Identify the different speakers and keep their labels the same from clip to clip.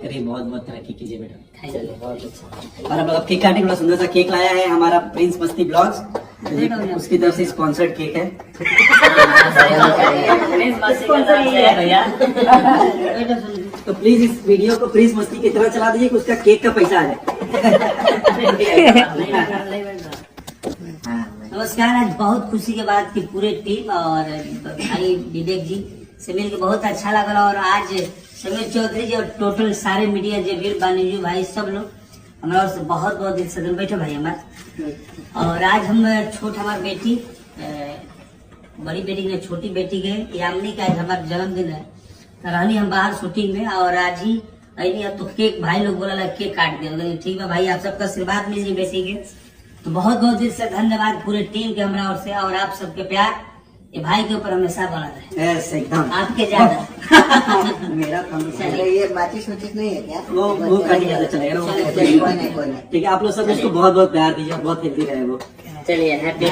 Speaker 1: अरे बहुत बहुत तरक्की कीजिए बेटा।
Speaker 2: चलिए बहुत अच्छा।
Speaker 1: और हम लोग अब केक काटने के लिए सुंदर सा केक लाया है हमारा प्रिंस मस्ती ब्लॉग्स, उसकी तरफ से स्पॉन्सर्ड केक है।
Speaker 2: भैया
Speaker 1: तो प्लीज इस वीडियो को प्रिंस मस्ती की तरह चला दीजिए कि उसका केक का पैसा आ जाए।
Speaker 2: नमस्कार। आज बहुत खुशी के बाद की पूरे टीम और भाई विवेक जी से मिलकर बहुत अच्छा लगा। और आज समीर चौधरी जी और टोटल सारे मीडिया जे वीर बानीजू भाई सब लोग हमारा से बहुत बहुत दिल से बैठे भाई हमारे। और आज हम छोट हमारी बेटी बड़ी बेटी के छोटी बेटी के यामिनी का आज हमारा जन्मदिन है। तो रहनी हम बाहर शूटिंग में और आज ही अभी तो केक भाई लोग बोला केक काट दिया। ठीक है भाई, आप सबका आशीर्वाद मिल बेटी के तो बहुत बहुत दिल से धन्यवाद पूरे टीम के हमारा ओर से। और आप सबके प्यार ये भाई के ऊपर हमेशा बना रहे।
Speaker 1: एकदम
Speaker 2: आपके ज्यादा
Speaker 1: मेरा काम
Speaker 3: ये बातचीत सोचित नहीं है क्या?
Speaker 1: वो काट ज्यादा चलेगा ना। ठीक है, आप लोग सब उसको बहुत बहुत प्यार दीजिए, बहुत हेल्दी रहे वो।
Speaker 2: चलिए हैप्पी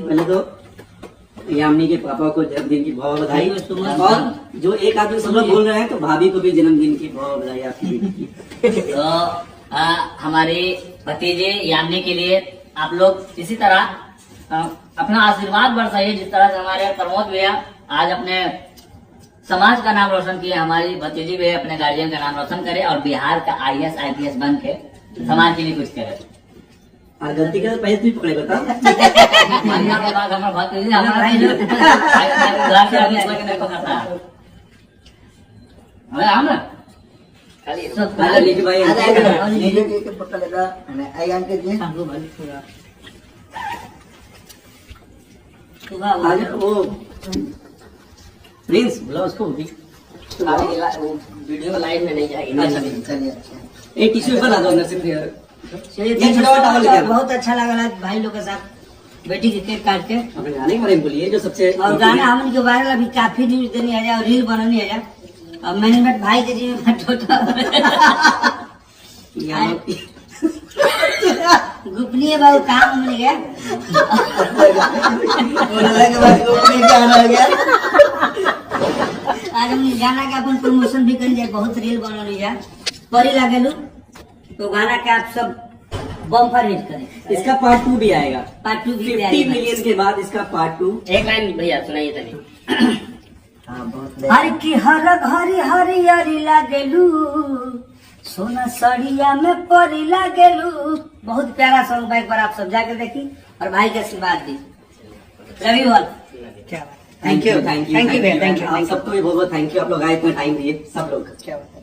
Speaker 1: पहले तो यामिनी के पापा को जन्मदिन की बहुत बधाई। और जो एक आदमी सब लोग बोल रहे हैं तो भाभी को भी जन्मदिन की बहुत बधाई आपकी बेटी की।
Speaker 4: तो हमारे भतीजे यामिनी के लिए आप लोग इसी तरह अपना आशीर्वाद बरसाइए जिस तरह से हमारे प्रमोद भैया आज अपने समाज का नाम रोशन किए, हमारी भतीजी भी अपने गार्जियन का नाम रोशन करे और बिहार का IAS IPS बन के समाज के लिए कुछ करे।
Speaker 1: और गलती करे पहले तू ही पकड़े बता।
Speaker 4: मानना के बाद हमारा भतीजी हमारा घर से आगे इसलिए नहीं पकड़ता है। अरे हम ना
Speaker 1: लेके भाई
Speaker 3: पकड़ेगा आयान के दिन
Speaker 1: आज वो प्रिंस बोला उसको भी
Speaker 4: वीडियो लाइव में नहीं जाएगी।
Speaker 1: अच्छा
Speaker 3: चलिए
Speaker 1: एक टिश्यू बना दो अंदर से फिर।
Speaker 2: चलिए बहुत अच्छा लगा भाई लोग के साथ बेटी के केक काट के।
Speaker 1: अपने गाने के बारे में बोलिए जो सबसे
Speaker 2: और गाना हमन के वायरल अभी काफी न्यूज देनी है और रील बनानी है। और मैनेजमेंट भाई के जी गोपनीय बाबू काम हमने गया आज हमने गाना का अपन प्रमोशन भी करी जाए, बहुत रील बनानी जाए परी लागेलू तो गाना के आप सब बम्पर हिट करें।
Speaker 1: इसका पार्ट 2 भी आएगा।
Speaker 2: पार्ट 2 भी
Speaker 1: 50 मिलियन के बाद इसका पार्ट 2।
Speaker 4: एक लाइन भैया सुनाइए तनी।
Speaker 2: हर की हर हरी हरियरी लागेलू सोना सड़िया में परी लागेलू। बहुत प्यारा सॉन्ग बाइक पर आप सब जाके देखी और भाई के आशीर्वाद दी। रवि बोल
Speaker 1: थैंक यू आप सबको भी बहुत बहुत थैंक यू। आप लोग आए इतना टाइम दिए सब लोग।